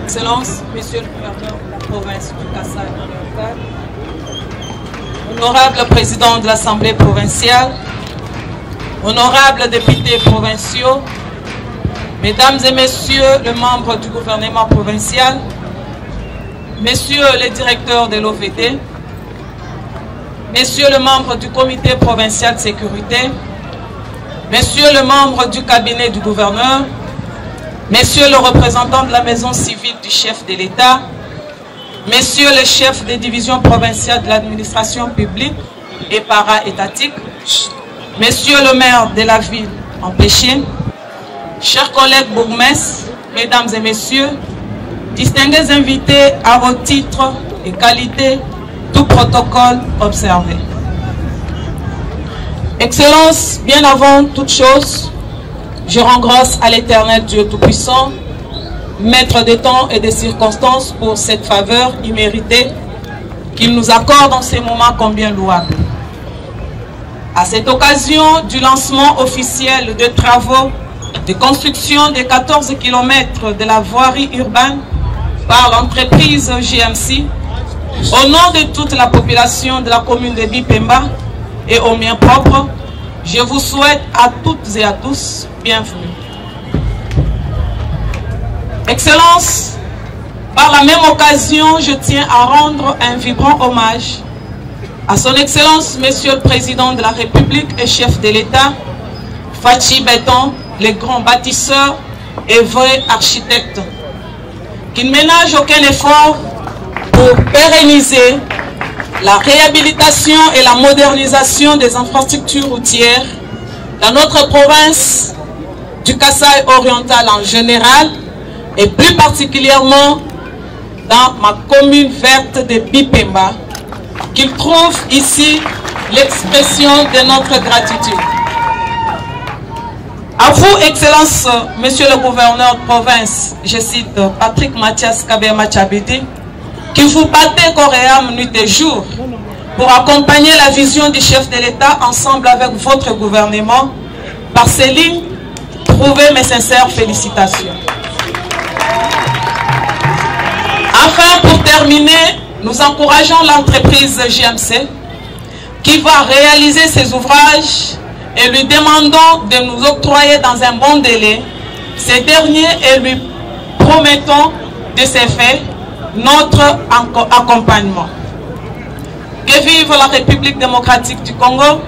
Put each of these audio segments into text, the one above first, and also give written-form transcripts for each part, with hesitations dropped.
Excellences, Monsieur le gouverneur de la province du Kasaï-Oriental, honorable président de l'Assemblée provinciale, honorables députés provinciaux, mesdames et messieurs les membres du gouvernement provincial, messieurs les directeurs de l'OVD, messieurs les membres du comité provincial de sécurité, messieurs les membres du cabinet du gouverneur, messieurs les représentants de la maison civile du chef de l'État, messieurs les chefs des divisions provinciales de l'administration publique et para-étatique, messieurs le maire de la ville empêché, chers collègues bourgmestres, mesdames et messieurs, distingués invités à vos titres et qualités, tout protocole observé. Excellence, bien avant toute chose, je rends grâce à l'Éternel Dieu Tout-Puissant, maître des temps et des circonstances, pour cette faveur imméritée qu'il nous accorde en ces moments combien louables. À cette occasion du lancement officiel de travaux de construction des 14 km de la voirie urbaine par l'entreprise GMC, au nom de toute la population de la commune de Bipemba et au mien propre, je vous souhaite à toutes et à tous bienvenue. Excellence, par la même occasion, je tiens à rendre un vibrant hommage à son Excellence, Monsieur le Président de la République et chef de l'État, Fachi Béton, le grand bâtisseur et vrai architecte, qui ne ménage aucun effort pour pérenniser la réhabilitation et la modernisation des infrastructures routières dans notre province du Kasaï oriental en général et plus particulièrement dans ma commune verte de Bipemba, qu'il trouve ici l'expression de notre gratitude. À vous, Excellence, Monsieur le gouverneur de province, je cite Patrick Mathias Kabema Tchabidi, qui vous battez corps et âme nuit et jour pour accompagner la vision du chef de l'État ensemble avec votre gouvernement. Par ces lignes, trouvez mes sincères félicitations. Enfin, pour terminer, nous encourageons l'entreprise GMC qui va réaliser ses ouvrages et lui demandons de nous octroyer dans un bon délai ces derniers et lui promettons de ces faits notre accompagnement. Que vive la République démocratique du Congo,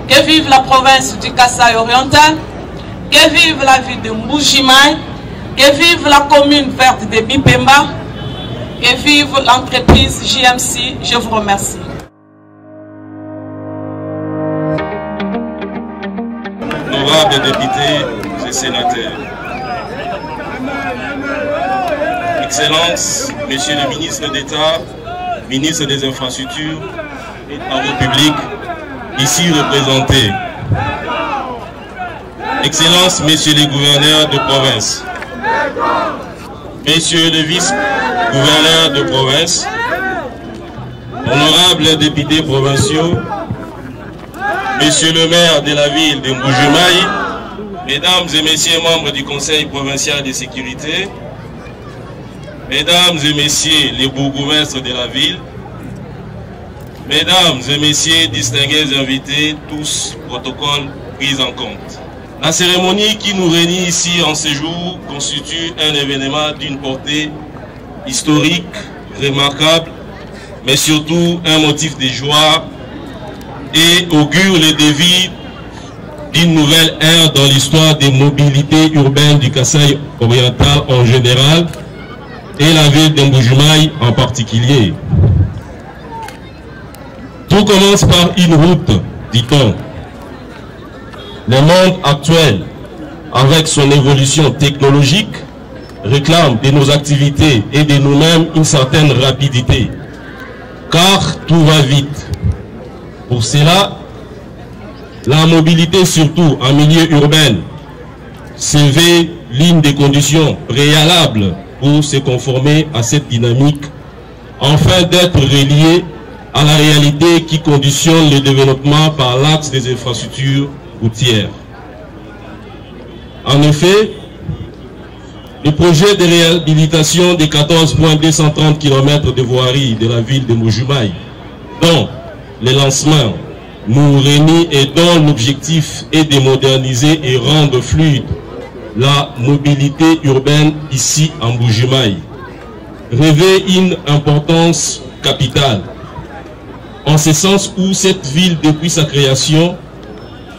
que vive la province du Kasaï oriental, que vive la ville de Mbujimaï, que vive la commune verte de Bipemba, que vive l'entreprise GMC. Je vous remercie. Honorables députés et sénateurs, Excellences, Monsieur le ministre d'État, ministre des Infrastructures et des Travaux publics, ici représentés, Excellences, Messieurs les gouverneurs de province, Messieurs les vice-gouverneurs de province, honorables députés provinciaux, Monsieur le maire de la ville de Mbujimaï, Mesdames et Messieurs membres du Conseil provincial de sécurité, Mesdames et Messieurs les bourgmestres de la ville, Mesdames et Messieurs distingués invités, tous protocoles pris en compte. La cérémonie qui nous réunit ici en ce jour constitue un événement d'une portée historique, remarquable, mais surtout un motif de joie et augure le début d'une nouvelle ère dans l'histoire des mobilités urbaines du Kasaï oriental en général et la ville de Mbujimaï en particulier. Tout commence par une route, dit-on. Le monde actuel, avec son évolution technologique, réclame de nos activités et de nous-mêmes une certaine rapidité, car tout va vite. Pour cela, la mobilité, surtout en milieu urbain, s'éveille l'une des conditions préalables pour se conformer à cette dynamique afin d'être relié à la réalité qui conditionne le développement par l'axe des infrastructures routières. En effet, le projet de réhabilitation des 14,230 km de voirie de la ville de Mbuji-Mayi, dont le lancement nous réunit et dont l'objectif est de moderniser et rendre fluide la mobilité urbaine ici en Mbuji-Mayi, revêt une importance capitale, en ce sens où cette ville, depuis sa création,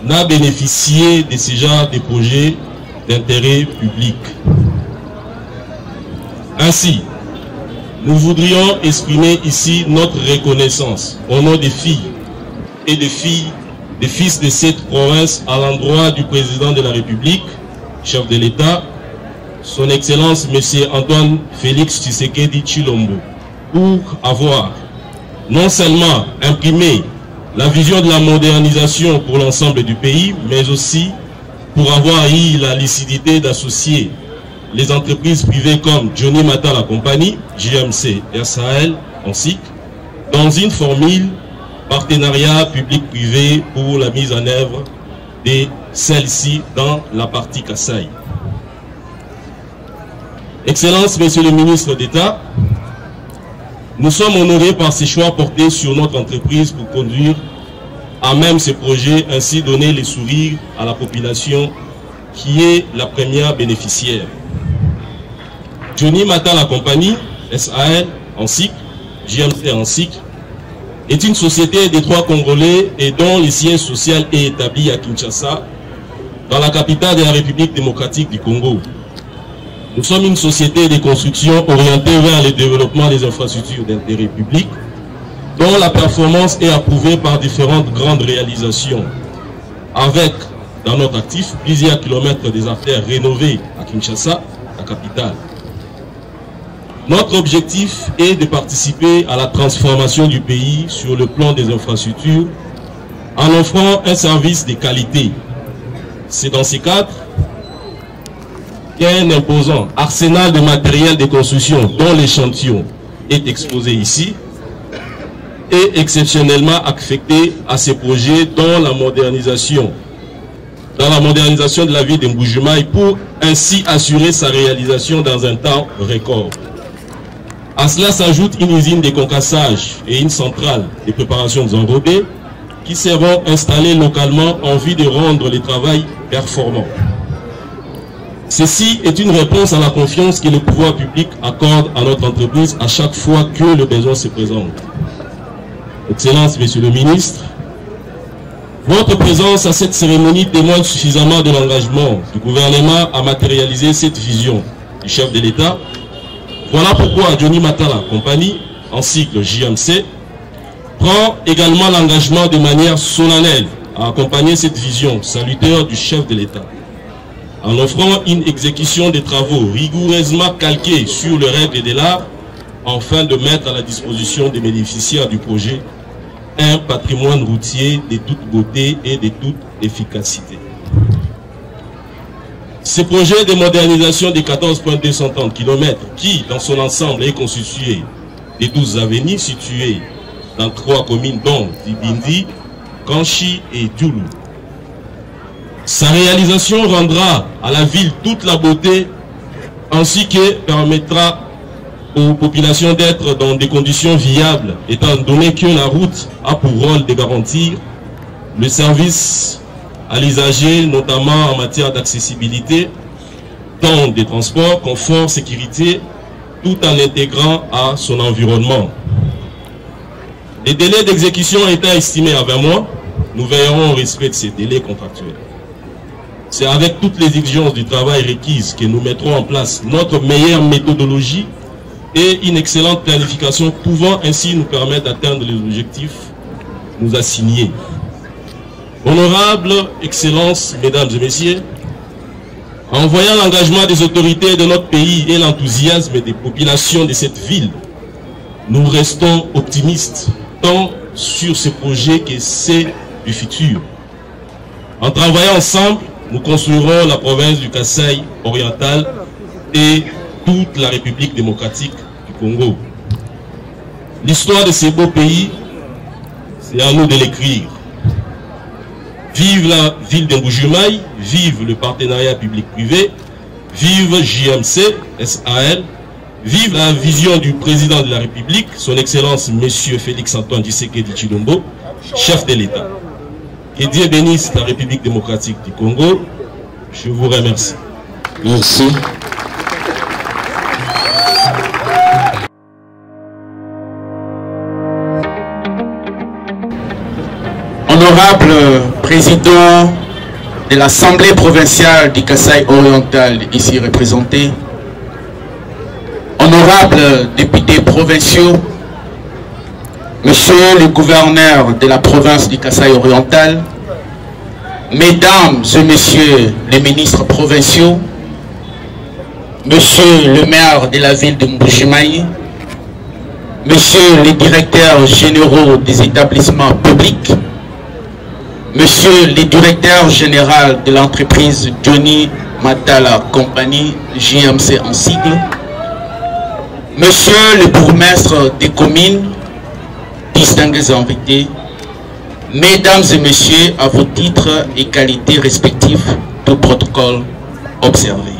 n'a bénéficié de ce genre de projets d'intérêt public. Ainsi, nous voudrions exprimer ici notre reconnaissance au nom des filles et des fils de cette province à l'endroit du président de la République, chef de l'État, son Excellence M. Antoine Félix Tshisekedi Tshilombo, pour avoir non seulement imprimé la vision de la modernisation pour l'ensemble du pays, mais aussi pour avoir eu la lucidité d'associer les entreprises privées comme Johnny Matala Company, JMC SAL, ainsi dans une formule partenariat public-privé pour la mise en œuvre de celle-ci dans la partie Kasaï. Excellence, Monsieur le ministre d'État, nous sommes honorés par ces choix portés sur notre entreprise pour conduire à même ce projet, ainsi donner les sourires à la population qui est la première bénéficiaire. Johnny Matala Company, SAL, en cycle, JMC en cycle, est une société des trois Congolais et dont le siège social est établi à Kinshasa, dans la capitale de la République démocratique du Congo. Nous sommes une société de construction orientée vers le développement des infrastructures d'intérêt public, dont la performance est approuvée par différentes grandes réalisations, avec, dans notre actif, plusieurs kilomètres des artères rénovées à Kinshasa, la capitale. Notre objectif est de participer à la transformation du pays sur le plan des infrastructures en offrant un service de qualité. C'est dans ce cadre qu'un imposant arsenal de matériel de construction dont l'échantillon est exposé ici est exceptionnellement affecté à ces projets dans la modernisation de la ville de Mbuji-Mayi pour ainsi assurer sa réalisation dans un temps record. À cela s'ajoute une usine de concassage et une centrale de préparation des enrobés qui seront installées localement en vue de rendre le travail performant. Ceci est une réponse à la confiance que le pouvoir public accorde à notre entreprise à chaque fois que le besoin se présente. Excellence, Monsieur le Ministre, votre présence à cette cérémonie témoigne suffisamment de l'engagement du gouvernement à matérialiser cette vision du chef de l'État. Voilà pourquoi Johnny Matala Company, en cycle JMC, prend également l'engagement de manière solennelle à accompagner cette vision salutaire du chef de l'État, en offrant une exécution des travaux rigoureusement calqués sur les règles de l'art, afin de mettre à la disposition des bénéficiaires du projet un patrimoine routier de toute beauté et de toute efficacité. Ce projet de modernisation des 14,230 km qui, dans son ensemble, est constitué de 12 avenues situées dans 3 communes dont Dibindi, Kanchi et Djoulou. Sa réalisation rendra à la ville toute la beauté ainsi que permettra aux populations d'être dans des conditions viables, étant donné que la route a pour rôle de garantir le service à l'usager, notamment en matière d'accessibilité, temps des transports, confort, sécurité, tout en intégrant à son environnement. Les délais d'exécution étant estimés à 20 mois, nous veillerons au respect de ces délais contractuels. C'est avec toutes les exigences du travail requises que nous mettrons en place notre meilleure méthodologie et une excellente planification pouvant ainsi nous permettre d'atteindre les objectifs nous assignés. Honorables Excellences, Mesdames et Messieurs, en voyant l'engagement des autorités de notre pays et l'enthousiasme des populations de cette ville, nous restons optimistes tant sur ce projet que c'est du futur. En travaillant ensemble, nous construirons la province du Kasaï oriental et toute la République démocratique du Congo. L'histoire de ces beaux pays, c'est à nous de l'écrire. Vive la ville de Mbuji-Mayi, vive le partenariat public-privé, vive JMC, SAL, vive la vision du président de la République, son Excellence M. Félix-Antoine Tshisekedi Tshilombo, chef de l'État. Que Dieu bénisse la République démocratique du Congo. Je vous remercie. Merci. Honorable président de l'Assemblée provinciale du Kasaï oriental ici représenté, honorables députés provinciaux, monsieur le gouverneur de la province du Kasaï oriental, mesdames et messieurs les ministres provinciaux, monsieur le maire de la ville de Mbuji-Mayi, monsieur les directeurs généraux des établissements publics, monsieur le directeur général de l'entreprise Johnny Matala Company, JMC en sigle, monsieur le bourgmestre des communes, distingués invités, mesdames et messieurs, à vos titres et qualités respectifs, tout protocole observé.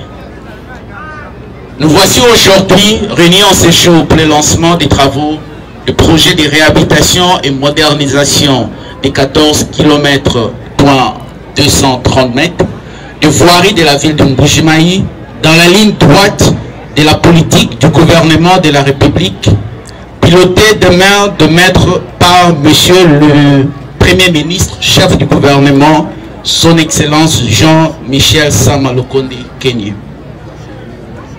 Nous voici aujourd'hui réunis en séjour pour le lancement des travaux du projet de réhabilitation et modernisation des 14 km 230 mètres de voirie de la ville de Mbuji-Mayi dans la ligne droite de la politique du gouvernement de la République, pilotée de main de maître par monsieur le Premier ministre, chef du gouvernement, son Excellence Jean-Michel Sama Lukonde Kenyé.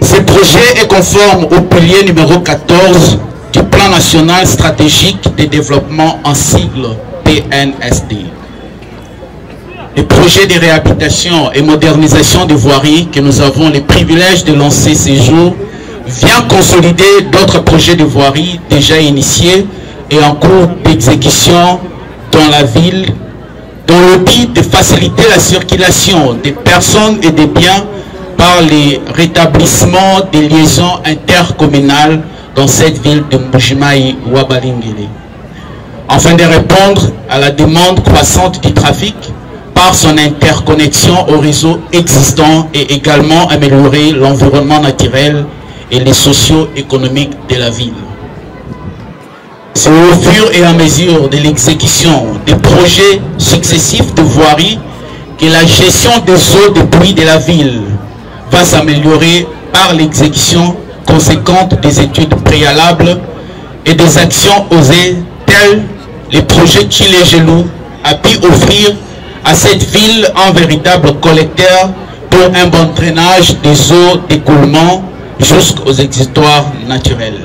Ce projet est conforme au pilier numéro 14 du plan national stratégique de développement en sigle PNSD. Le projet de réhabilitation et modernisation de voiries que nous avons le privilège de lancer ces jours vient consolider d'autres projets de voirie déjà initiés et en cours d'exécution dans la ville, dans le but de faciliter la circulation des personnes et des biens par les rétablissements des liaisons intercommunales dans cette ville de Mbuji-Mayi Wabalingele, afin de répondre à la demande croissante du trafic par son interconnexion au réseau existant et également améliorer l'environnement naturel et les socio-économiques de la ville. C'est au fur et à mesure de l'exécution des projets successifs de voirie que la gestion des eaux de pluie de la ville va s'améliorer par l'exécution conséquente des études préalables et des actions osées telles les projets Chile-Gelou a pu offrir à cette ville un véritable collecteur pour un bon drainage des eaux d'écoulement jusqu'aux exutoires naturels.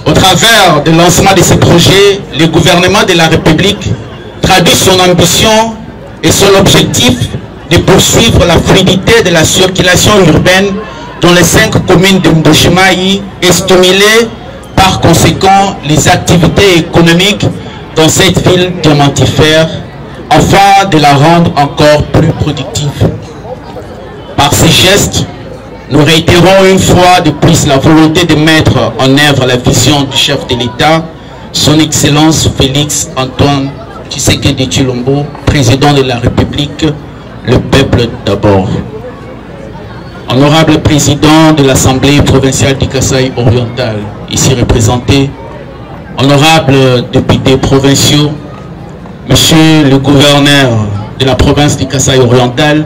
Au travers du lancement de ces projets, le gouvernement de la République traduit son ambition et son objectif de poursuivre la fluidité de la circulation urbaine dans les 5 communes de Mbuji-Mayi et stimuler par conséquent les activités économiques dans cette ville diamantifère afin de la rendre encore plus productive. Par ces gestes, nous réitérons une fois de plus la volonté de mettre en œuvre la vision du chef de l'État, son Excellence Félix-Antoine Tshisekedi Tshilombo, président de la République, le peuple d'abord. Honorable président de l'Assemblée provinciale du Kasaï oriental, ici représenté, honorables députés provinciaux, monsieur le gouverneur de la province du Kasaï oriental,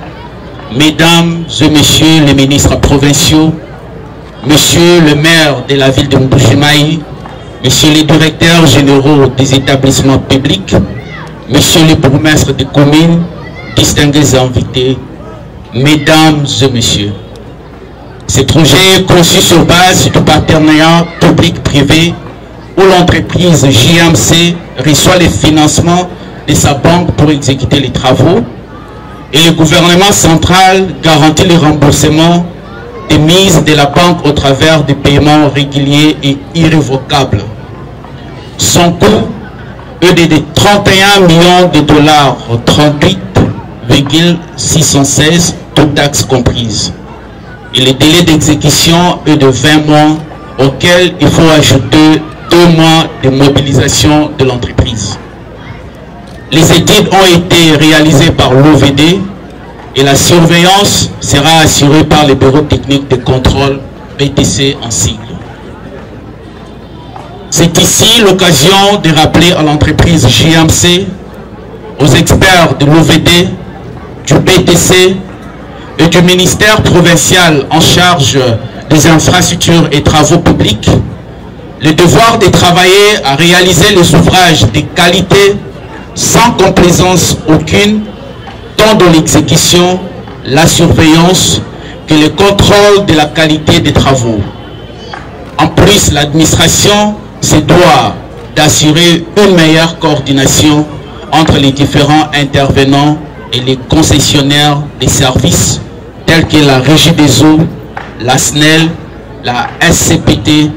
mesdames et messieurs les ministres provinciaux, monsieur le maire de la ville de Mbuji-Mayi, monsieur les directeurs généraux des établissements publics, monsieur les bourgmestres des communes, distingués invités, mesdames et messieurs. Ce projet est conçu sur base du partenariat public-privé où l'entreprise JMC reçoit les financements de sa banque pour exécuter les travaux et le gouvernement central garantit le remboursement des mises de la banque au travers des paiements réguliers et irrévocables. Son coût est de 31 millions de dollars, 38,616, toutes taxes comprises. Et le délai d'exécution est de 20 mois, auquel il faut ajouter 2 mois de mobilisation de l'entreprise. Les études ont été réalisées par l'OVD et la surveillance sera assurée par le bureau technique de contrôle BTC en sigle. C'est ici l'occasion de rappeler à l'entreprise JMC, aux experts de l'OVD, du BTC et du ministère provincial en charge des infrastructures et travaux publics, le devoir de travailler à réaliser les ouvrages de qualité sans complaisance aucune, tant dans l'exécution, la surveillance que le contrôle de la qualité des travaux. En plus, l'administration se doit d'assurer une meilleure coordination entre les différents intervenants et les concessionnaires des services tels que la Régie des eaux, la SNEL, la SCPT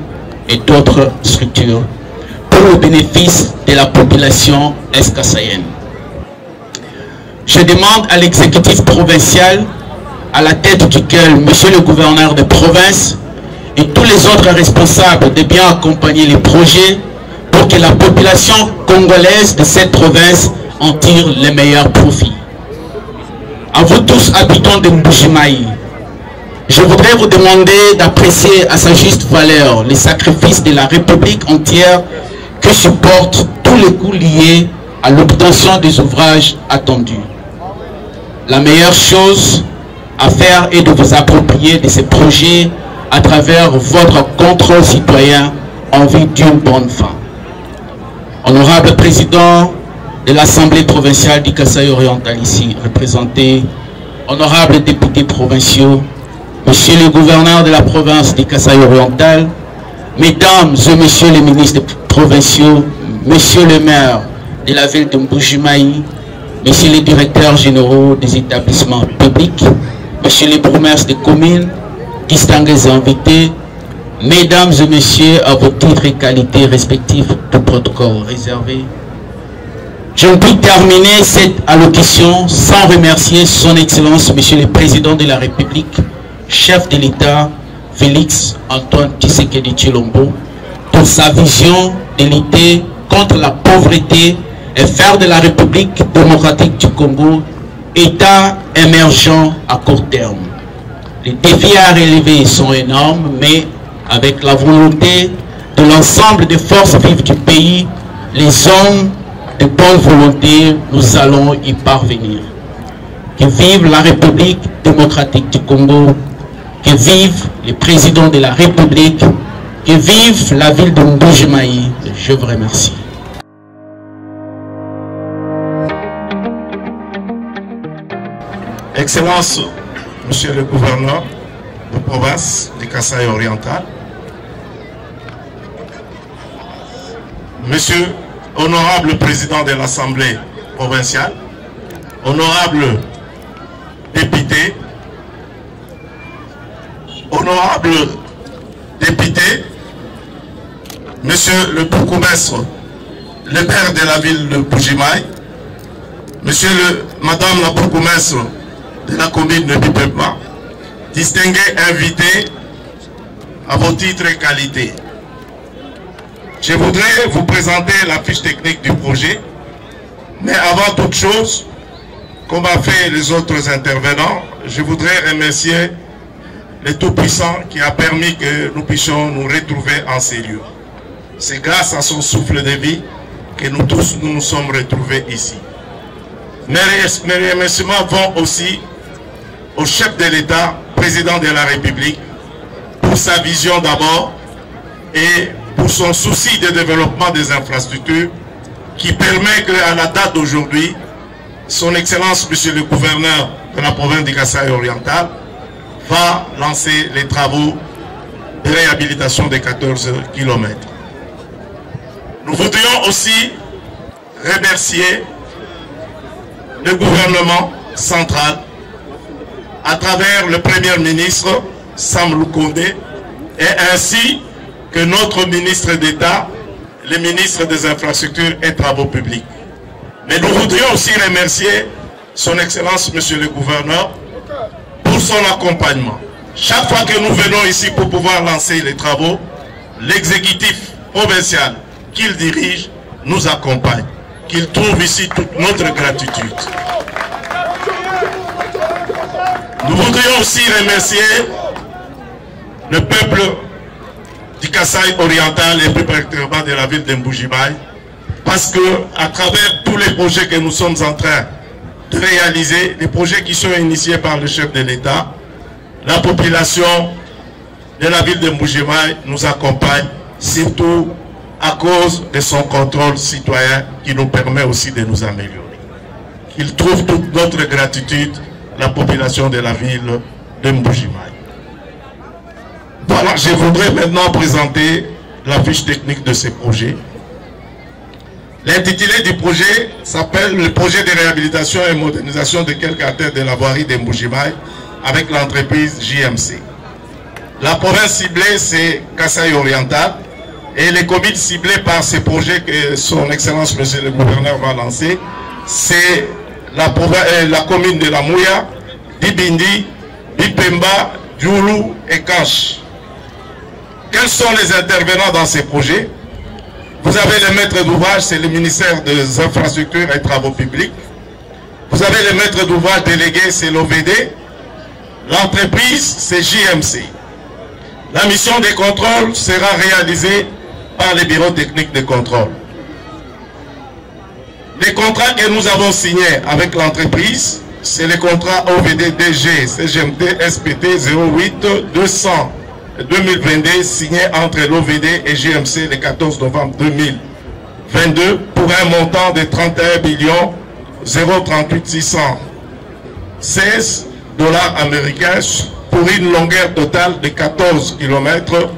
et d'autres structures pour le bénéfice de la population est-kassaïenne. Je demande à l'exécutif provincial, à la tête duquel monsieur le gouverneur de province et tous les autres responsables de bien accompagner les projets pour que la population congolaise de cette province en tire les meilleurs profits. À vous tous habitants de Mbujimayi, je voudrais vous demander d'apprécier à sa juste valeur les sacrifices de la République entière que supportent tous les coûts liés à l'obtention des ouvrages attendus. La meilleure chose à faire est de vous approprier de ces projets à travers votre contrôle citoyen en vue d'une bonne fin. Honorable Président de l'Assemblée provinciale du Kasaï oriental ici représenté, honorables députés provinciaux, Monsieur le gouverneur de la province du Kasaï oriental, Mesdames et Messieurs les ministres provinciaux, Monsieur le maire de la ville de Mbujimayi, Messieurs les directeurs généraux des établissements publics, Messieurs les bourgmestres des communes, distingués invités, Mesdames et Messieurs, à vos titres et qualités respectifs du protocole réservé. Je ne peux terminer cette allocution sans remercier son Excellence, Monsieur le Président de la République, chef de l'État, Félix Antoine Tshisekedi Tshilombo, pour sa vision de lutter contre la pauvreté et faire de la République démocratique du Congo État émergent à court terme. Les défis à relever sont énormes, mais avec la volonté de l'ensemble des forces vives du pays, les hommes de bonne volonté, nous allons y parvenir. Que vive la République démocratique du Congo, que vive le président de la République, que vive la ville de Mbujimayi. Je vous remercie. Excellence, Monsieur le gouverneur de province du Kasaï oriental, Monsieur honorable président de l'Assemblée provinciale, honorable député, honorable député, Monsieur le bourgmestre, le maire de la ville de Mbujimayi, Madame la bourgmestre de la commune de Bipema, distingués invités à vos titres et qualités. Je voudrais vous présenter la fiche technique du projet, mais avant toute chose, comme a fait les autres intervenants, je voudrais remercier le Tout-Puissant qui a permis que nous puissions nous retrouver en ces lieux. C'est grâce à son souffle de vie que nous tous nous sommes retrouvés ici. Mes remerciements vont aussi au chef de l'État, président de la République, pour sa vision d'abord et pour son souci de développement des infrastructures qui permet qu'à la date d'aujourd'hui, son Excellence, Monsieur le gouverneur de la province du Kasaï oriental, va lancer les travaux de réhabilitation des 14 km. Nous voudrions aussi remercier le gouvernement central à travers le Premier ministre Sam Lukonde et ainsi que notre ministre d'État, le ministre des Infrastructures et Travaux Publics. Mais nous voudrions aussi remercier son Excellence, Monsieur le gouverneur, pour son accompagnement. Chaque fois que nous venons ici pour pouvoir lancer les travaux, l'exécutif provincial qu'il dirige nous accompagne, qu'il trouve ici toute notre gratitude. Nous voudrions aussi remercier le peuple du Kasaï oriental et plus particulièrement de la ville de Mbujimaï, parce que à travers tous les projets que nous sommes en train de réaliser, les projets qui sont initiés par le chef de l'État, la population de la ville de Mbujimaï nous accompagne, surtout à cause de son contrôle citoyen qui nous permet aussi de nous améliorer. Il trouve toute notre gratitude, la population de la ville de Mbujimaï. Voilà, je voudrais maintenant présenter la fiche technique de ce projet. L'intitulé du projet s'appelle le projet de réhabilitation et modernisation de quelques artères de la voirie de Mbujimaï avec l'entreprise JMC. La province ciblée, c'est Kasaï oriental, et les communes ciblées par ces projets que son Excellence Monsieur le Gouverneur va lancer, c'est la commune de la Mouya, Dibindi, Bipemba, Djoulou et Kanch. Quels sont les intervenants dans ces projets? Vous avez le maître d'ouvrage, c'est le ministère des Infrastructures et Travaux Publics. Vous avez le maître d'ouvrage délégué, c'est l'OVD. L'entreprise, c'est JMC. La mission de contrôle sera réalisée par les bureaux techniques de contrôle. Les contrats que nous avons signés avec l'entreprise, c'est le contrat OVD-DG CGMT SPT 08-200-2022 signé entre l'OVD et JMC le 14 novembre 2022 pour un montant de 31 038 616 $ américains pour une longueur totale de 14 km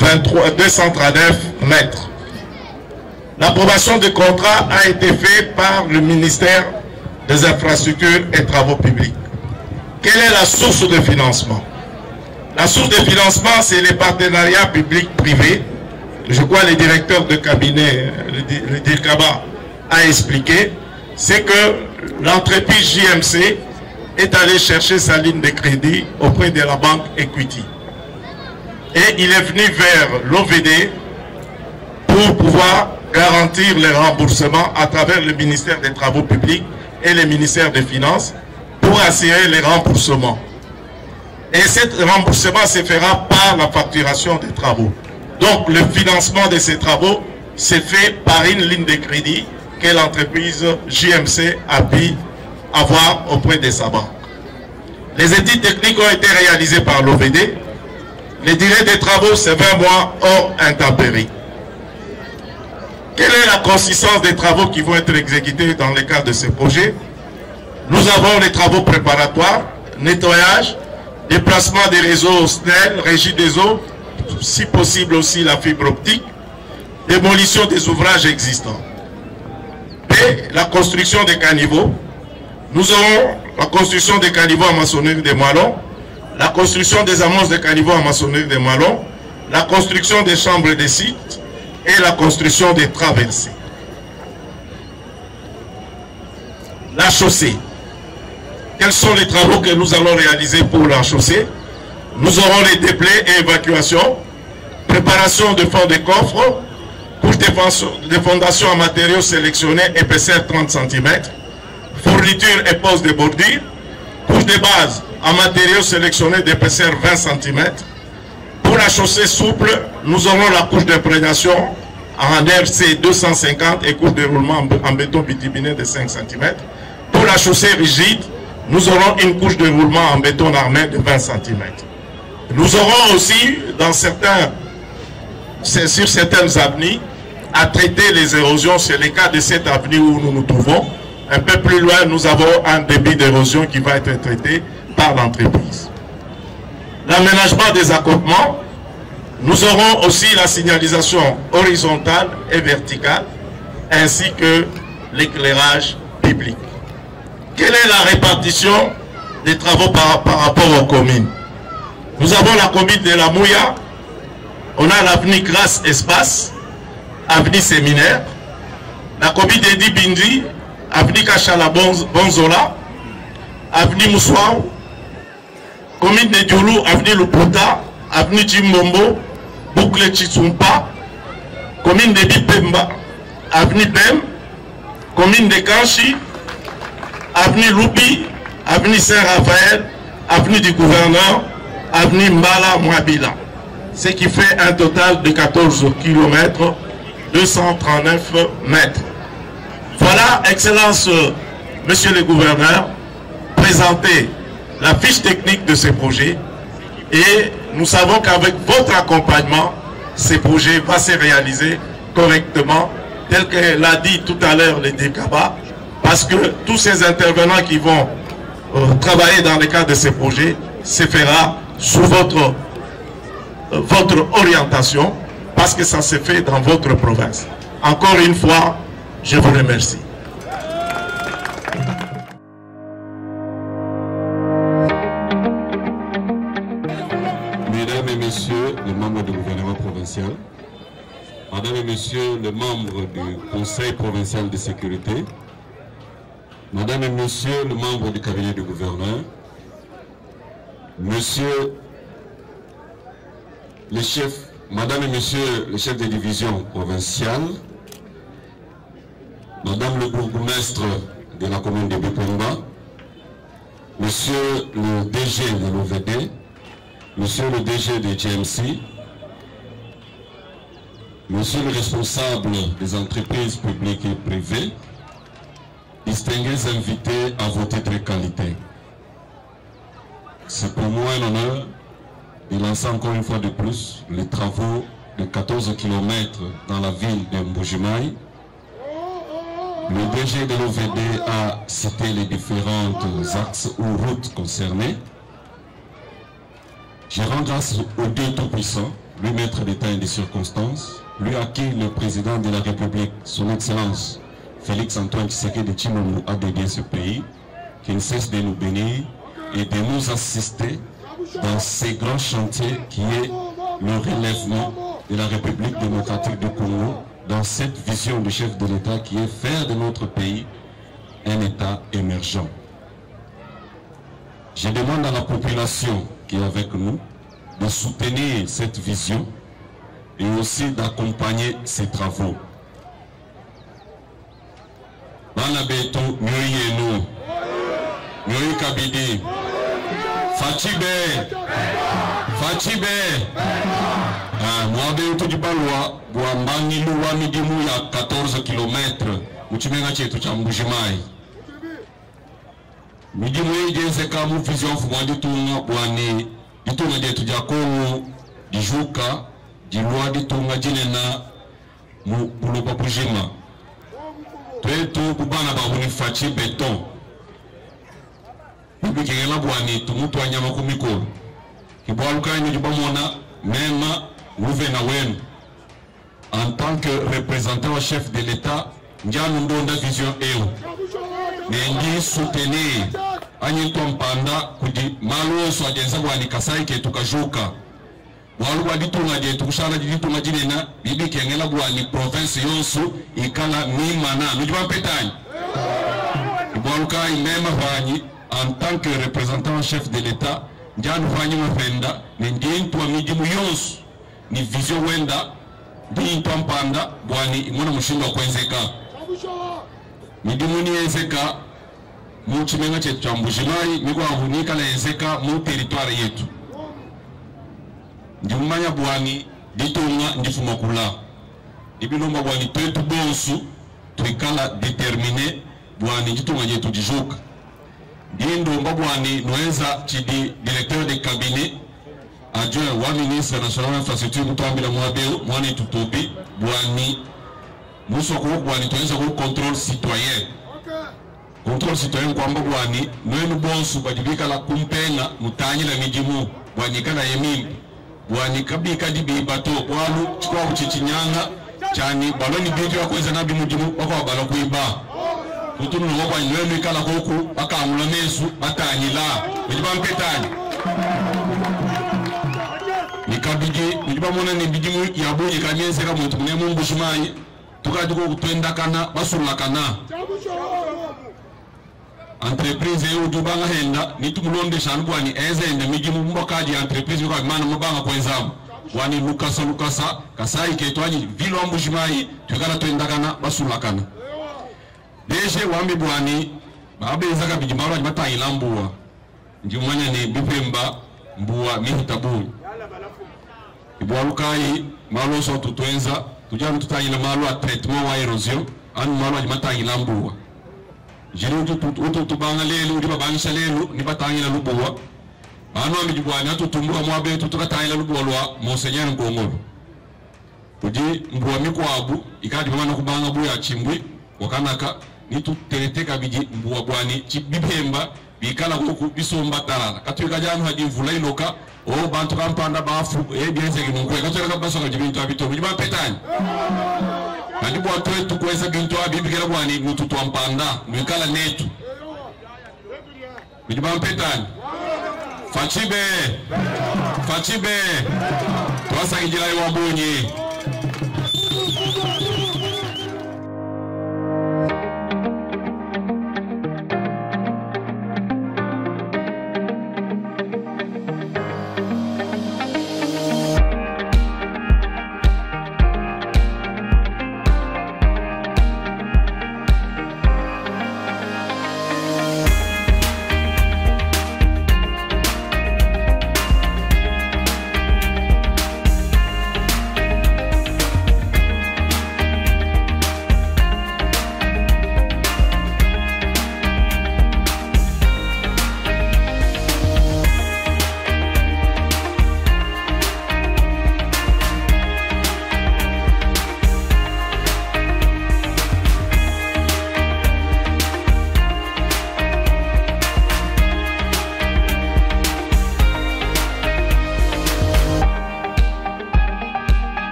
239 mètres. L'approbation du contrat a été faite par le ministère des Infrastructures et Travaux Publics. Quelle est la source de financement? La source de financement, c'est les partenariats publics-privés. Je crois que le directeur de cabinet, le DIRCABA, a expliqué. C'est que l'entreprise JMC est allée chercher sa ligne de crédit auprès de la banque Equity. Et il est venu vers l'OVD pour pouvoir garantir les remboursements à travers le ministère des Travaux Publics et le ministère des Finances pour assurer les remboursements. Et ce remboursement se fera par la facturation des travaux. Donc le financement de ces travaux se fait par une ligne de crédit que l'entreprise JMC a pu avoir auprès de sa banque. Les études techniques ont été réalisées par l'OVD. Les durées des travaux, c'est 20 mois hors intempéries. Quelle est la consistance des travaux qui vont être exécutés dans le cadre de ce projet? Nous avons les travaux préparatoires, nettoyage, déplacement des réseaux SNEL, régie des eaux, si possible aussi la fibre optique, démolition des ouvrages existants. Et la construction des caniveaux. Nous aurons la construction des caniveaux en maçonnerie des Moellons, la construction des amonces de caniveaux en maçonnerie des Moellons, la construction des chambres des sites et la construction des traversées. La chaussée. Quels sont les travaux que nous allons réaliser pour la chaussée? Nous aurons les déblais et évacuation, préparation de fonds de coffres, couche de fondation en matériaux sélectionnés épaisseur 30 cm, fourniture et pose de bordure, couche de base en matériaux sélectionnés d'épaisseur 20 cm. Pour la chaussée souple, nous aurons la couche d'imprégnation en RC 250 et couche de roulement en béton bituminé de 5 cm. Pour la chaussée rigide, nous aurons une couche de roulement en béton armé de 20 cm. Nous aurons aussi, sur certaines avenues, à traiter les érosions. C'est le cas de cette avenue où nous nous trouvons. Un peu plus loin, nous avons un débit d'érosion qui va être traité par l'entreprise. L'aménagement des accotements. Nous aurons aussi la signalisation horizontale et verticale, ainsi que l'éclairage public. Quelle est la répartition des travaux par rapport aux communes? Nous avons la commune de la Mouya, on a l'avenue Grasse Espace, avenue Séminaire, la commune de Dibindi, avenue Kachala Bonzola, avenue Moussouaou, commune de Djoulou, avenue Luputa, avenue Jimbombo, boucle Chitsumpa, commune de Bipemba, avenue Bem, commune de Kanchi, avenue Loubi, avenue Saint-Raphaël, avenue du Gouverneur, avenue Mbala Mwabila. Ce qui fait un total de 14 km 239 mètres. Voilà, Excellence, Monsieur le Gouverneur, présenter la fiche technique de ces projets et nous savons qu'avec votre accompagnement, ces projets vont se réaliser correctement, tel que l'a dit tout à l'heure le DECABA, parce que tous ces intervenants qui vont travailler dans le cadre de ces projets se fera sous votre orientation, parce que ça se fait dans votre province. Encore une fois, je vous remercie. Mesdames et messieurs les membres du gouvernement provincial, Mesdames et messieurs les membres du Conseil provincial de sécurité, Mesdames et messieurs les membres du cabinet du gouverneur, Monsieur les chefs, Madame et Monsieur les chefs des divisions provinciales, Madame le bourgmestre de la commune de Bipemba, Monsieur le DG de l'OVD, Monsieur le DG de GMC, Monsieur le responsable des entreprises publiques et privées, distingués invités à vos titres et qualités. C'est pour moi un honneur de lancer encore une fois de plus les travaux de 14 km dans la ville de Mbujimayi. Le DG de l'OVD a cité les différents axes ou routes concernées. Je rends grâce au Dieu Tout-Puissant, lui maître d'état et des circonstances, lui à qui le président de la République, son Excellence Félix-Antoine Tshisekedi Tshilombo, a dédié ce pays, qui ne cesse de nous bénir et de nous assister dans ces grands chantiers qui est le relèvement de la République démocratique du Congo, dans cette vision du chef de l'État qui est faire de notre pays un État émergent. Je demande à la population qui est avec nous de soutenir cette vision et aussi d'accompagner ces travaux. Banabeto Nyoyeno, Nyoy Kabidi, Fachibe, Mwabe Utojibalwa, Bwambani Luwa Midimu ya 14 km, Muchimenga chetu cha Mbujimayi. Midimu yejenzeka mu vision fumwadi tunga bwani, ditunga jetu jakongo, dijuka, dilwa ditunga jinena, mu bulopa Bujima. Twetu kubana babuni fachi beton. Bibi kengela bwani tumutu wanyama kumikolo. Kibwaluka ino jibamona mema gouverneur wenu. En tant que représentant au chef de l'État, njanu ndonda vision eo. Nengi soutenir anyinto mpanda kudi malu so ajenza bwani Kasai ke tukajuka. Walu waditunga je tukushana ditunga jinena bibi kengela bwani province yonsu ikala mimana nujiba petani. Kibwaluka imema vanyi en tant que représentant chef de l'État, njanu vanyi mafenda nendintu wa mijimu yonsu ni vision wenda dintu mpanda bwani imona mushinga kwenzeka. Mijimu ni ezeka mu chimenga chetu cha Mbujimayi niko avunika la ezeka mu territoire yetu. Ndimanya bwani ditunga ndifuma kula. Ibilomba bwani twetu bonsu twikala determiner bwani ditunga yetu dijuka. Dindo mbabwani Noenza chidi directeur de cabinet adjoint wa ministre national infrastructure mutambila mwabeo mwani tutobi bwani musoko bwani tuenza ko contrôle citoyen. Contrôle citoyen kwa mbabwani nwenu bonsu badibika la kumpenga mutanyi la mijimu bwani kana yemimbi bwani kabika dibi bato bwalu chikwa uchichinyanga chani baloni bitu ya kweza nabi mujimu wako balo kuiba. Kutunu mwabwa nwenu ikala koku baka amulamesu batanyila ujiba mpetani nikabiji ujiba mwana ni bijimu yabuji kanyenseka mwetu mnemu Mbujimayi tukajiko kutwenda kana basula kana entreprise ujubanga henda nitumulonde shanubwani eze ende mijimu mbakaji entreprise kwa mana mbanga kwenzamu wani lukasa kasai ke twani vilo ambujimai tukana twendagana basulakana deje wambi bwani babe zaka bijimaro mata ilambua njumanya ni bipemba mbua mihitabu ibwalukai malo so tutwenza tujaru tutayina malo a traitement wa erosion an malo mata ilambua jero tu tubanga lelu ndi babangisha lelu ni batangila lubuwa ano amijibwani atutumbuka mwabe tutukatayila lubolwa monseigneur ngongolo kudi mbuwa mikwabu ikadi mama nakubanga buya chimbwi wakanaka nitu tereteka biji mbuwa bwani bipemba bikala huku bisomba tarara katwika janu hadi mvula iloka o bantu kampanda bafu bienze kinungwe katwika basoka jibintu abito bujiba petani kandi bwa twetu kweza bintu abibikela bwani mututu ampanda mwikala netu bujiba petani Fachibe Twasa kijila iwambunyi